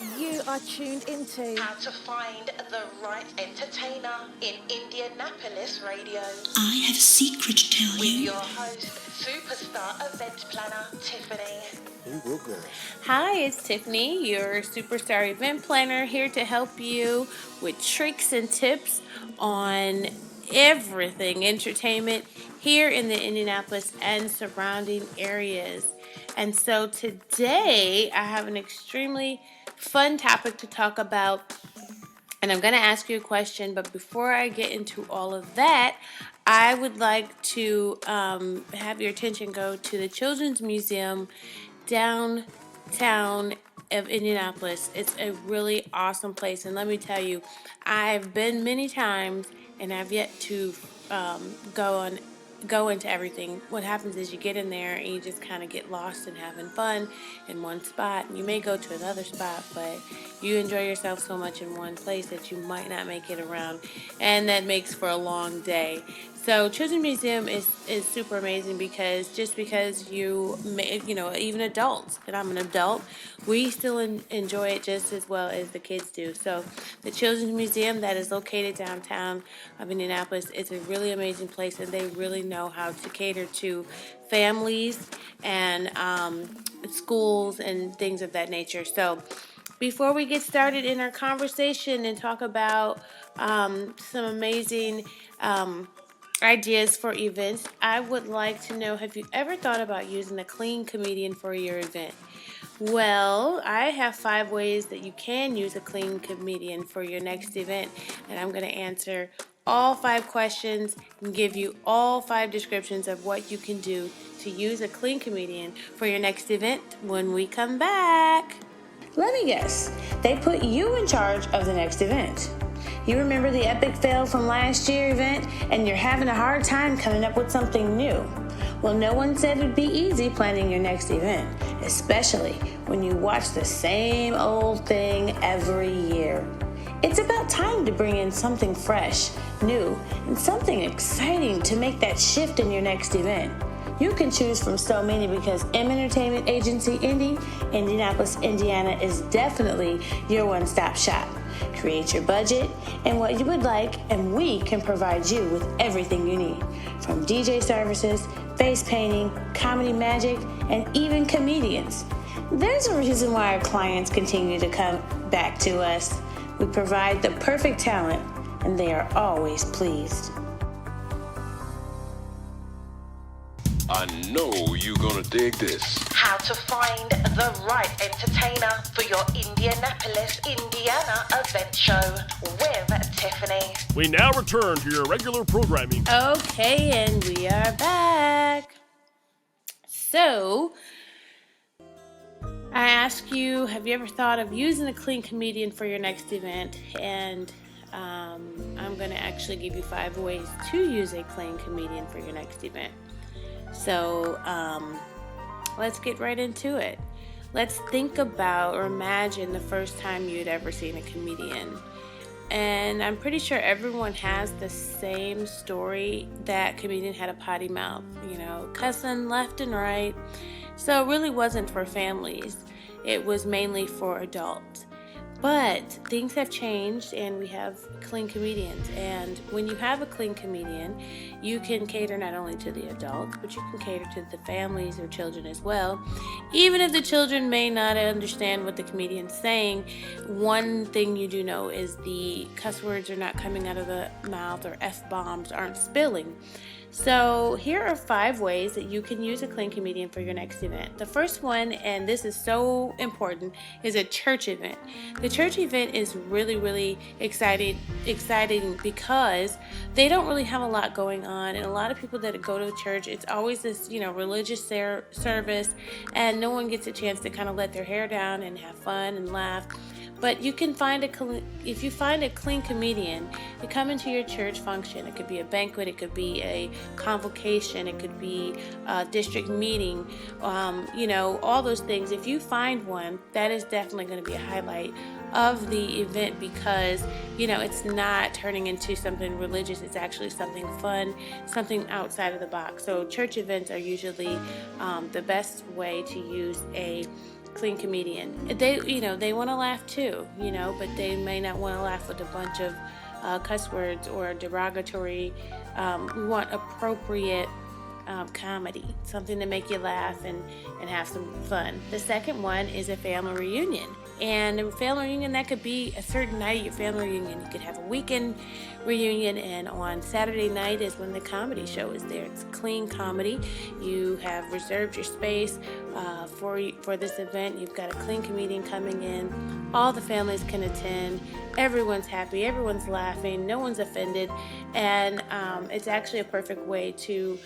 You are tuned into How to find the right entertainer in Indianapolis radio. I have a secret to tell With you. your host, superstar event planner, Tiffany. Hi, it's Tiffany, your superstar event planner, here to help you with tricks and tips on everything entertainment here in the Indianapolis and surrounding areas. And so today I have an extremely fun topic to talk about, and I'm going to ask you a question. But before I get into all of that, I would like to have your attention go to the Children's Museum downtown of Indianapolis. It's a really awesome place, and let me tell you, I've been many times, and I've yet to go into everything. What happens is you get in there and you just kind of get lost in having fun in one spot. And you may go to another spot, but you enjoy yourself so much in one place that you might not make it around, and that makes for a long day. So Children's Museum is super amazing because just because even adults, and I'm an adult, we still enjoy it just as well as the kids do. So the Children's Museum that is located downtown of Indianapolis is a really amazing place, and they really know how to cater to families and schools and things of that nature. So before we get started in our conversation and talk about some amazing ideas for events, I would like to know, have you ever thought about using a clean comedian for your event? Well, I have 5 ways that you can use a clean comedian for your next event, and I'm going to answer all 5 questions and give you all 5 descriptions of what you can do to use a clean comedian for your next event when we come back. Let me guess, they put you in charge of the next event. You remember the epic fail from last year's event and you're having a hard time coming up with something new. Well, no one said it'd be easy planning your next event, especially when you watch the same old thing every year. It's about time to bring in something fresh, new, and something exciting to make that shift in your next event. You can choose from so many because M Entertainment Agency Indy, Indianapolis, Indiana is definitely your one-stop shop. Create your budget and what you would like, and we can provide you with everything you need, from DJ services, face painting, comedy magic, and even comedians. There's a reason why our clients continue to come back to us. We provide the perfect talent, and they are always pleased. I know you're gonna dig this. How to find the right entertainer for your Indianapolis, Indiana event show with Tiffany. We now return to your regular programming. Okay, and we are back. So, I ask you, have you ever thought of using a clean comedian for your next event? And I'm going to actually give you 5 ways to use a clean comedian for your next event. So, let's get right into it. Let's think about or imagine the first time you'd ever seen a comedian. And I'm pretty sure everyone has the same story. That comedian had a potty mouth, cussing left and right. So it really wasn't for families. It was mainly for adults. But things have changed, and we have clean comedians. And when you have a clean comedian, you can cater not only to the adults, but you can cater to the families or children as well. Even if the children may not understand what the comedian's saying, one thing you do know is the cuss words are not coming out of the mouth, or F-bombs aren't spilling. So here are 5 ways that you can use a clean comedian for your next event. The first one, and this is so important, is a church event. The church event is really, really exciting because they don't really have a lot going on, and a lot of people that go to church, it's always this, religious service, and no one gets a chance to kind of let their hair down and have fun and laugh. But you can if you find a clean comedian to come into your church function. It could be a banquet, it could be a convocation, it could be a district meeting, all those things. If you find one, that is definitely going to be a highlight of the event because, it's not turning into something religious. It's actually something fun, something outside of the box. So church events are usually the best way to use a clean comedian. They want to laugh too, but they may not want to laugh with a bunch of cuss words or derogatory. We want appropriate comedy, something to make you laugh and have some fun. The second one is a family reunion. And a family reunion, that could be a certain night of your family reunion. You could have a weekend reunion, and on Saturday night is when the comedy show is there. It's clean comedy. You have reserved your space for this event. You've got a clean comedian coming in. All the families can attend. Everyone's happy. Everyone's laughing. No one's offended. And it's actually a perfect way to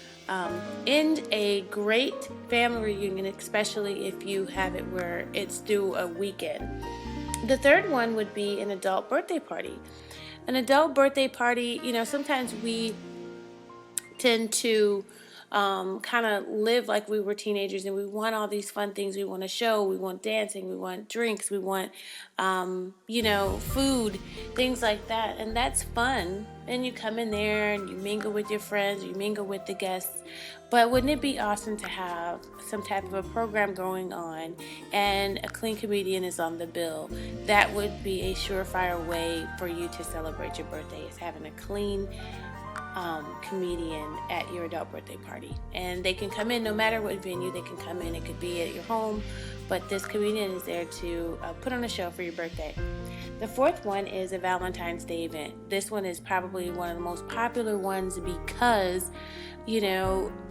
end a great family reunion, especially if you have it where it's due a weekend. The third one would be an adult birthday party. An adult birthday party, sometimes we tend to kind of live like we were teenagers, and we want all these fun things. We want a show, we want dancing, we want drinks, we want, food, things like that. And that's fun. And you come in there and you mingle with your friends, you mingle with the guests. But wouldn't it be awesome to have some type of a program going on and a clean comedian is on the bill? That would be a surefire way for you to celebrate your birthday, is having a clean comedian at your adult birthday party. And they can come in no matter what venue they can come in. It could be at your home, but this comedian is there to put on a show for your birthday. The fourth one is a Valentine's Day event. This one is probably one of the most popular ones because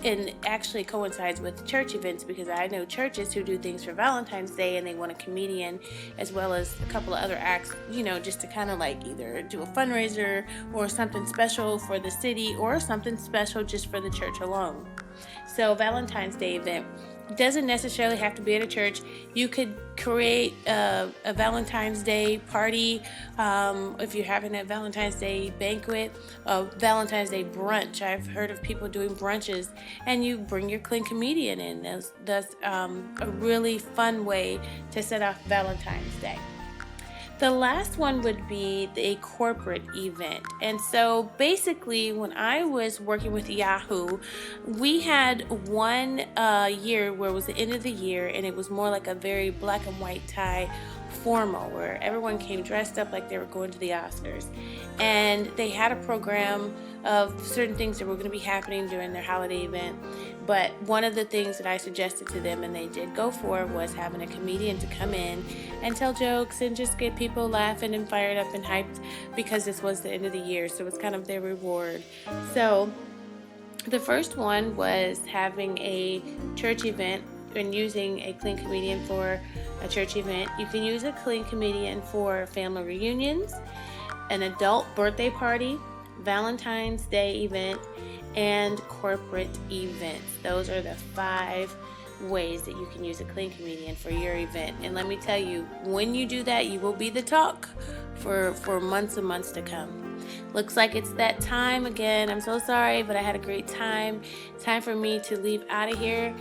and actually coincides with church events, because I know churches who do things for Valentine's Day and they want a comedian as well as a couple of other acts, just to kind of like either do a fundraiser or something special for the city or something special just for the church alone. So Valentine's Day event doesn't necessarily have to be at a church. You could create a Valentine's Day party if you're having a Valentine's Day banquet, a Valentine's Day brunch. I've heard of people doing brunches, and you bring your clean comedian in. That's a really fun way to set off Valentine's Day. The last one would be a corporate event. And so basically, when I was working with Yahoo, we had one year where it was the end of the year, and it was more like a very black and white tie formal, where everyone came dressed up like they were going to the Oscars. And they had a program of certain things that were going to be happening during their holiday event. But one of the things that I suggested to them, and they did go for, was having a comedian to come in and tell jokes and just get people laughing and fired up and hyped, because this was the end of the year, so it's kind of their reward. So the first one was having a church event and using a clean comedian for a church event. You can use a clean comedian for family reunions, an adult birthday party, Valentine's Day event, and corporate events. Those are the 5 ways that you can use a clean comedian for your event. And let me tell you, when you do that, you will be the talk for months and months to come. Looks like it's that time again. I'm so sorry, but I had a great time. Time for me to leave out of here.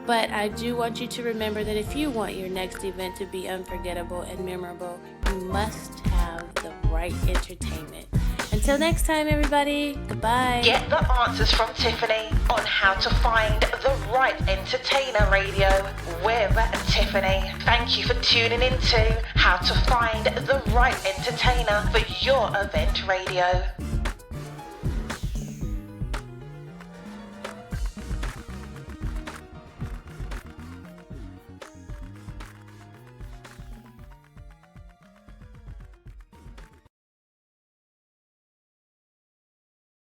But I do want you to remember that if you want your next event to be unforgettable and memorable, you must have the right entertainment. Until next time, everybody, goodbye. Get the answers from Tiffany on how to find the right entertainer radio with Tiffany. Thank you for tuning in to How to Find the Right Entertainer for your event radio.